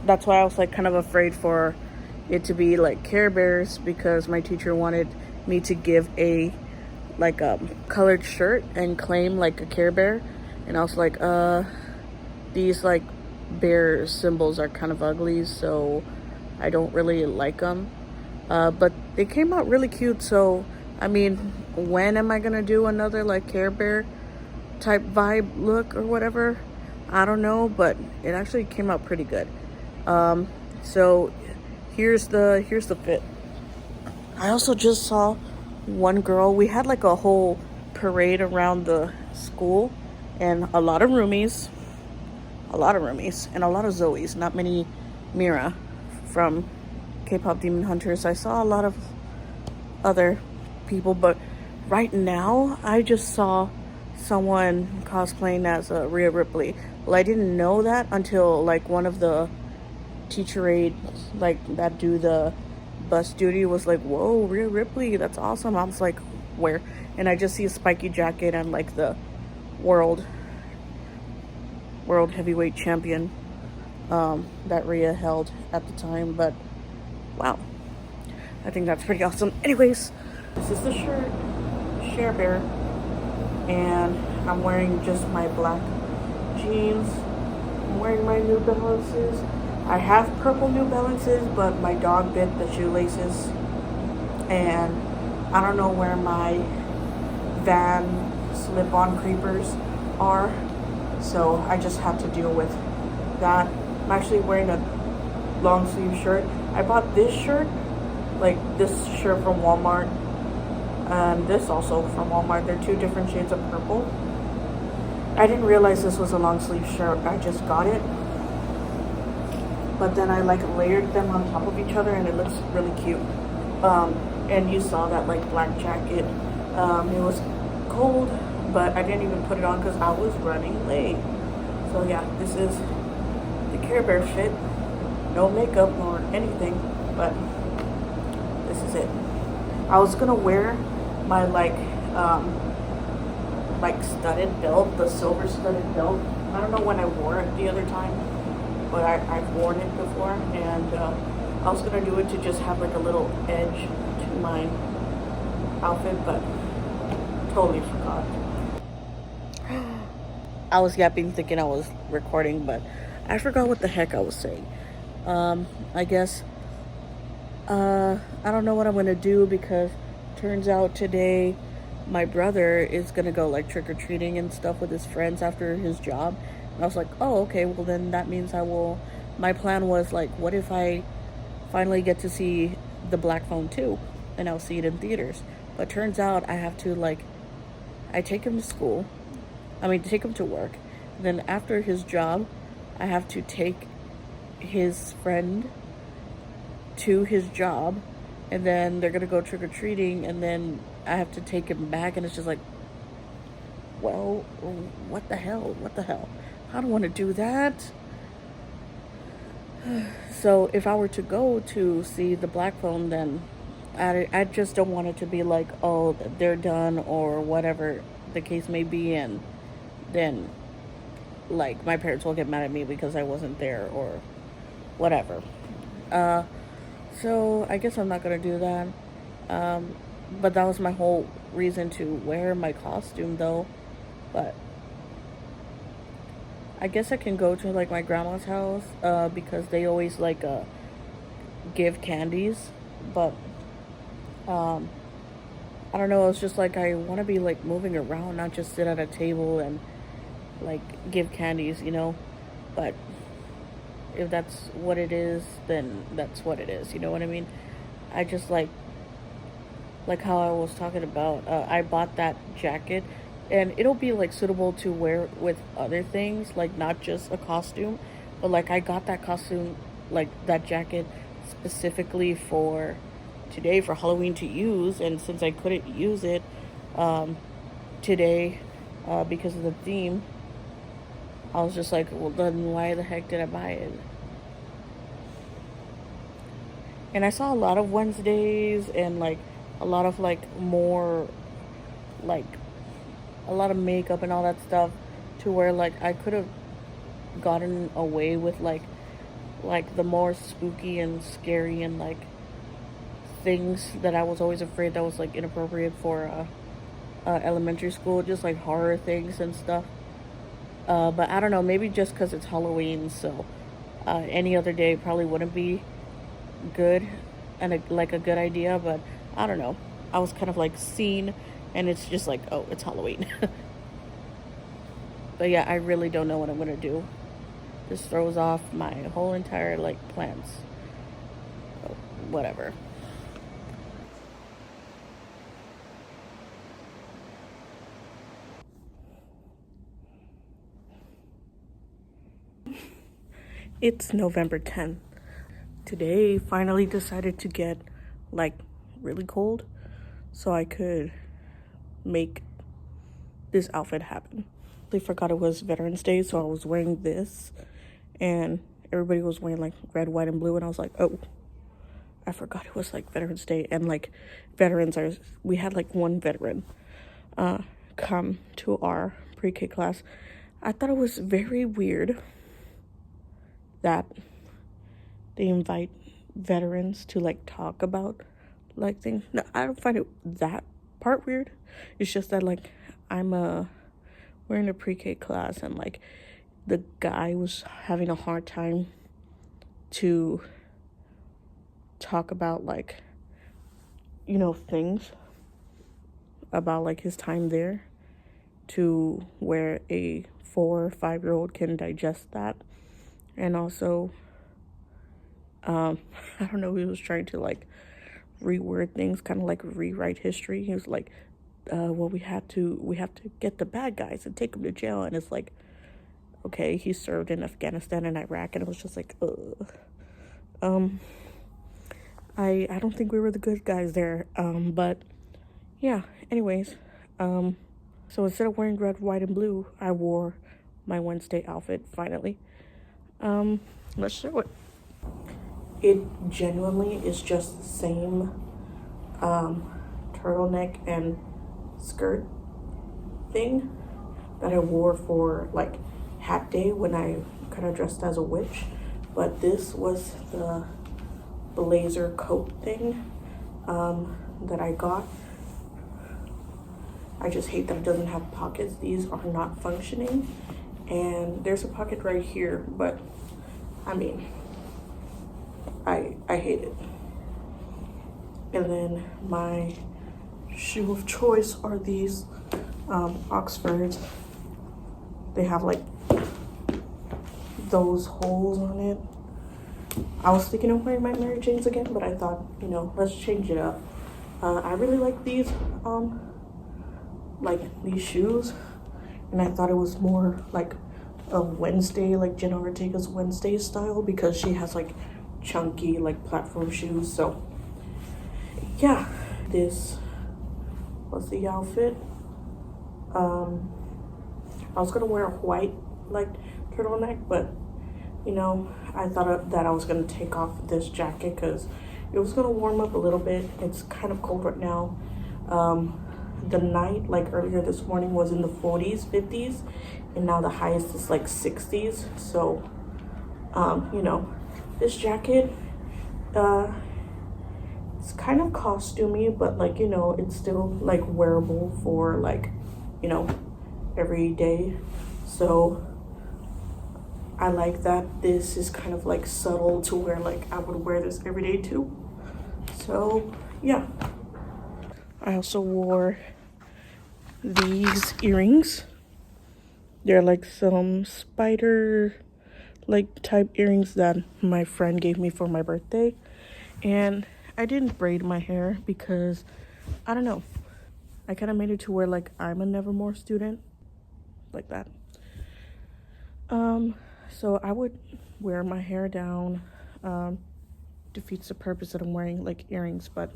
that's why I was like kind of afraid for it to be like Care Bears, because my teacher wanted me to give a colored shirt and claim like a Care Bear, and I was like, these like bear symbols are kind of ugly, so I don't really like them. But they came out really cute. So I mean, when am I gonna do another like Care Bear type vibe look or whatever? I don't know, but it actually came out pretty good. So here's the fit. I also just saw one girl. We had like a whole parade around the school, and a lot of roomies, and a lot of Zoes, not many Mira from K-pop Demon Hunters. I saw a lot of other people, but right now I just saw someone cosplaying as Rhea Ripley. Well, I didn't know that until like one of the teacher aides, like that do the bus duty, was like, whoa, Rhea Ripley, that's awesome. I was like, where? And I just see a spiky jacket and like the world heavyweight champion that Rhea held at the time. But wow, I think that's pretty awesome. Anyways, this is the shirt, Share Bear, and I'm wearing just my black jeans. I'm wearing my New Balances. I have purple New Balances, but my dog bit the shoelaces, and I don't know where my Van slip-on creepers are, so I just have to deal with that. I'm actually wearing a long sleeve shirt. I bought this shirt, like this shirt from Walmart, and this also from Walmart. They're two different shades of purple. I didn't realize this was a long sleeve shirt. I just got it, but then I like layered them on top of each other, and it looks really cute. And you saw that like black jacket. It was cold, but I didn't even put it on because I was running late. So yeah, this is the Care Bear fit. No makeup or anything, but this is it. I was gonna wear my like studded belt, the silver studded belt, I don't know when I wore it the other time, but I've worn it before, and I was gonna do it to just have like a little edge to my outfit, but totally forgot. I was yapping thinking I was recording, but I forgot what the heck I was saying. I guess I don't know what I'm gonna do because turns out today my brother is gonna go like trick-or-treating and stuff with his friends after his job. And I was like, oh, okay, well then that means I will. My plan was like, what if I finally get to see the Black Phone 2 and I'll see it in theaters. But turns out I have to like, I take him to school, take him to work. Then after his job, I have to take his friend to his job, and then they're gonna go trick-or-treating, and then I have to take him back, and it's just like, well, what the hell? I don't want to do that. So if I were to go to see the Black Phone, then I just don't want it to be like, oh, they're done or whatever the case may be, and then like my parents will get mad at me because I wasn't there or whatever. So I guess I'm not gonna do that. But that was my whole reason to wear my costume though. But I guess I can go to like my grandma's house because they always like give candies. But I don't know, it's just like I want to be like moving around, not just sit at a table and like give candies, you know. But if that's what it is, then that's what it is, you know what I mean? I just like how I was talking about, I bought that jacket, and it'll be like suitable to wear with other things, like not just a costume, but like I got that costume, like that jacket specifically for today, for Halloween to use. And since I couldn't use it today because of the theme, I was just like, well then why the heck did I buy it? And I saw a lot of Wednesdays and like a lot of like more like a lot of makeup and all that stuff, to where like I could have gotten away with like the more spooky and scary and like things that I was always afraid that was like inappropriate for elementary school, just like horror things and stuff. But I don't know, maybe just because it's Halloween, so any other day probably wouldn't be good and a good idea. But I don't know, I was kind of like seen, and it's just like, oh, it's Halloween. But yeah, I really don't know what I'm gonna do. This throws off my whole entire like plans. Oh, whatever. It's November 10th. Today finally decided to get like really cold so I could make this outfit happen. They forgot it was Veterans Day, so I was wearing this, and everybody was wearing like red, white, and blue, and I was like, oh, I forgot it was like Veterans Day. And like we had like one veteran come to our pre-K class. I thought it was very weird that they invite veterans to like talk about like things. No, I don't find it that part weird. It's just that like we're in a pre-K class, and like the guy was having a hard time to talk about like, you know, things about like his time there, to where a 4 or 5 year old can digest that. And also I don't know, he was trying to like reword things, kind of like rewrite history. He was like, well, we have to get the bad guys and take them to jail. And it's like, okay, he served in Afghanistan and Iraq, and it was just like, I don't think we were the good guys there. But yeah, anyways, so instead of wearing red, white, and blue, I wore my Wednesday outfit finally. Let's show it. It genuinely is just the same turtleneck and skirt thing that I wore for like hat day when I kind of dressed as a witch. But this was the blazer coat thing that I got. I just hate that it doesn't have pockets. These are not functioning. And there's a pocket right here, but I mean, I hate it. And then my shoe of choice are these Oxfords. They have like those holes on it. I was thinking of wearing my Mary Janes again, but I thought, you know, let's change it up. I really like these shoes, and I thought it was more like a Wednesday, like Jenna Ortega's Wednesday style, because she has like chunky like platform shoes. So yeah, this was the outfit. I was gonna wear a white like turtleneck, but you know, I thought that I was gonna take off this jacket because it was gonna warm up a little bit. It's kind of cold right now. The night, like earlier this morning, was in the 40s, 50s, and now the highest is like 60s. So, you know, this jacket, it's kind of costumey, but like, you know, it's still like wearable for like, you know, every day. So I like that this is kind of like subtle to where like I would wear this every day too. So yeah. I also wore these earrings. They're like some spider like type earrings that my friend gave me for my birthday. And I didn't braid my hair because I don't know. I kind of made it to where like I'm a Nevermore student, like that. So I would wear my hair down. Defeats the purpose that I'm wearing like earrings, but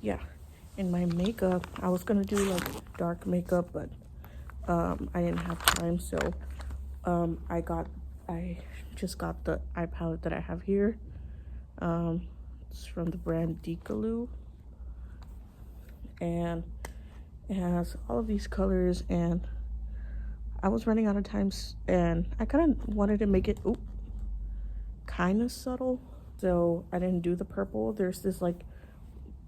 yeah. In my makeup, I was gonna do like dark makeup, but I didn't have time, so I just got the eye palette that I have here. It's from the brand Decaloo, and it has all of these colors, and I was running out of time, and I kind of wanted to make it kind of subtle, so I didn't do the purple. There's this like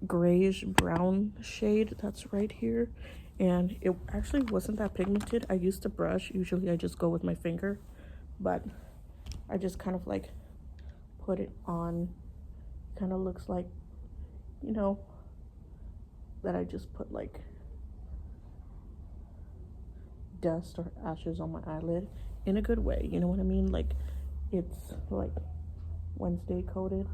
grayish brown shade that's right here, and it actually wasn't that pigmented. I used a brush. Usually I just go with my finger, but I just kind of like put it on. Kind of looks like, you know, that I just put like dust or ashes on my eyelid in a good way, you know what I mean? Like it's like Wednesday coated,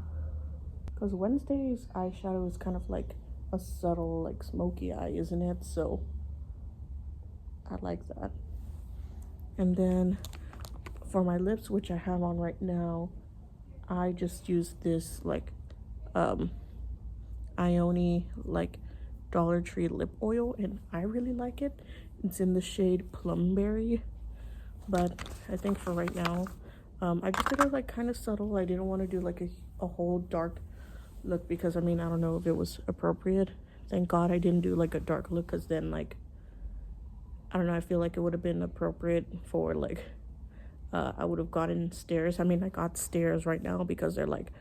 because Wednesday's eyeshadow is kind of like a subtle like smoky eye, isn't it? So I like that. And then for my lips, which I have on right now, I just use this like Ione like Dollar Tree lip oil, and I really like it. It's in the shade Plumberry, but I think for right now, I just did it like kind of subtle. I didn't want to do like a whole dark look, because I mean, I don't know if it was appropriate. Thank God I didn't do like a dark look, because then like, I don't know, I feel like it would have been appropriate for like, I would have gotten stares. I mean, I got stares right now because they're like,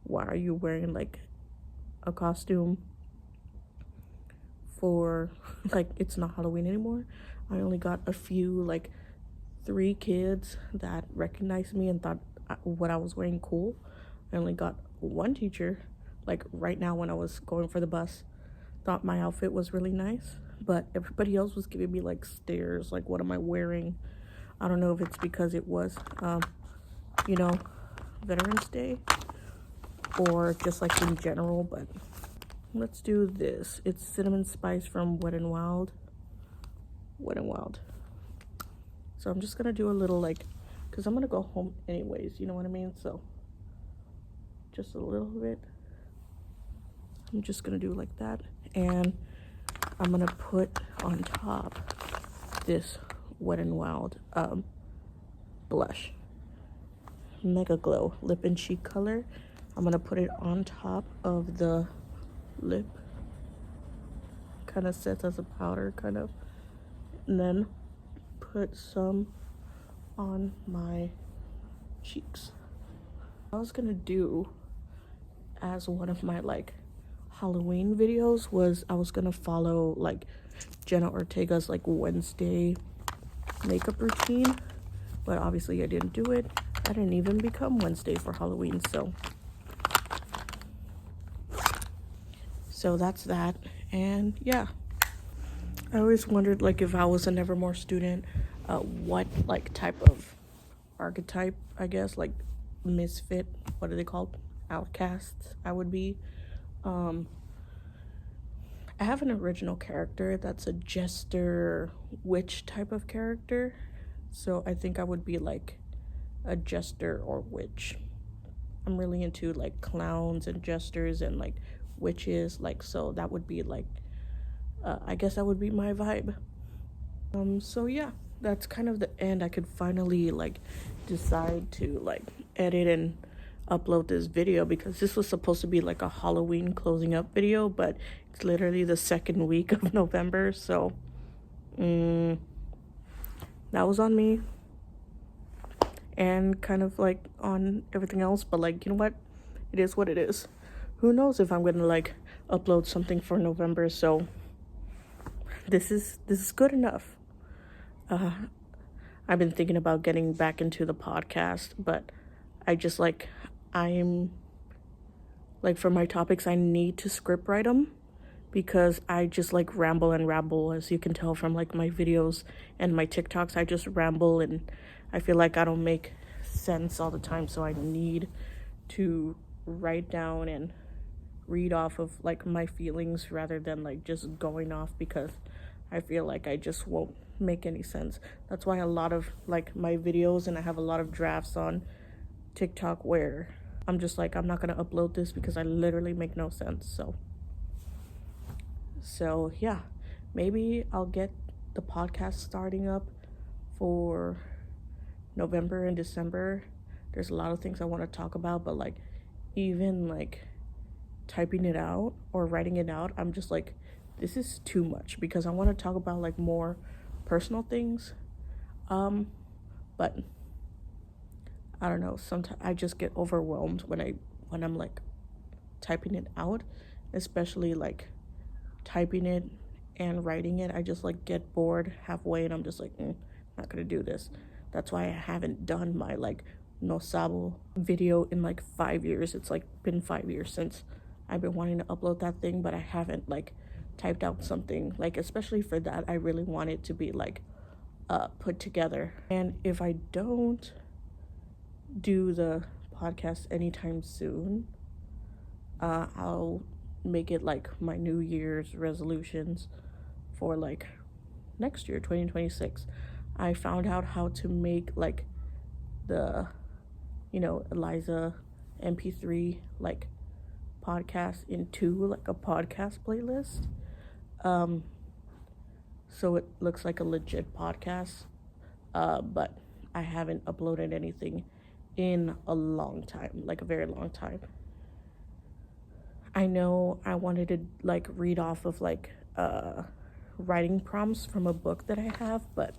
why are you wearing like a costume for like, it's not Halloween anymore. I only got a few, like 3 kids that recognized me and thought what I was wearing cool. I only got 1 teacher, like right now when I was going for the bus, thought my outfit was really nice, but everybody else was giving me like stares, like what am I wearing? I don't know if it's because it was you know, Veterans Day, or just like in general, but let's do this. It's cinnamon spice from Wet n Wild. So I'm just gonna do a little like, because I'm gonna go home anyways, you know what I mean? So just a little bit. I'm just gonna do like that, and I'm gonna put on top this Wet n Wild blush, Mega Glow lip and cheek color. I'm gonna put it on top of the lip, kind of sets as a powder kind of, and then put some on my cheeks. I was gonna do as one of my like Halloween videos was I was gonna follow like Jenna Ortega's like Wednesday makeup routine, but obviously I didn't do it. I didn't even become Wednesday for Halloween, so that's that. And yeah, I always wondered like if I was a Nevermore student, what like type of archetype, I guess, like misfit, what are they called, outcasts I would be. I have an original character that's a jester witch type of character, so I think I would be like a jester or witch. I'm really into like clowns and jesters and like witches, like, so that would be like I guess that would be my vibe. So yeah, that's kind of the end. I could finally like decide to like edit and upload this video because this was supposed to be like a Halloween closing up video, but it's literally the second week of November, so that was on me and kind of like on everything else, but like, you know what, it is what it is. Who knows if I'm gonna like upload something for November, so this is good enough. I've been thinking about getting back into the podcast, but I'm like, for my topics, I need to script write them because I just like ramble and ramble, as you can tell from like my videos and my TikToks. I just ramble and I feel like I don't make sense all the time, so I need to write down and read off of like my feelings rather than like just going off, because I feel like I just won't make any sense. That's why a lot of like my videos, and I have a lot of drafts on TikTok where I'm just like, I'm not gonna upload this because I literally make no sense. So yeah, maybe I'll get the podcast starting up for November and December. There's a lot of things I want to talk about, but like even like typing it out or writing it out, I'm just like, this is too much because I want to talk about like more personal things. But I don't know, sometimes I just get overwhelmed when I'm like typing it out, especially like typing it and writing it. I just like get bored halfway and I'm just like, not gonna do this. That's why I haven't done my like no sabo video in like 5 years. It's like been 5 years since I've been wanting to upload that thing, but I haven't like typed out something, like especially for that I really want it to be like put together. And if I don't do the podcast anytime soon, I'll make it like my New Year's resolutions for like next year, 2026. I found out how to make like the, Eliza MP3 like podcast into like a podcast playlist. So it looks like a legit podcast. But I haven't uploaded anything in a long time, like a very long time. I know I wanted to like read off of like writing prompts from a book that I have, but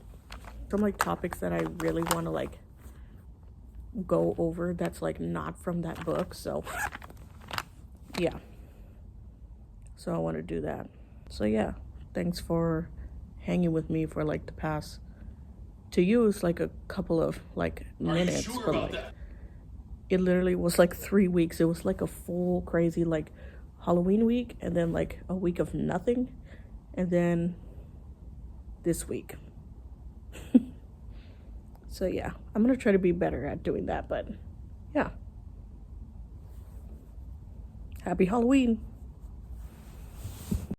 some like topics that I really want to like go over that's like not from that book. So yeah, so I want to do that. So yeah, thanks for hanging with me for like the past, to you it's like a couple of like minutes, sure but like that? It literally was like 3 weeks. It was like a full crazy like Halloween week, and then like a week of nothing, and then this week. So yeah, I'm gonna try to be better at doing that, but yeah, happy Halloween.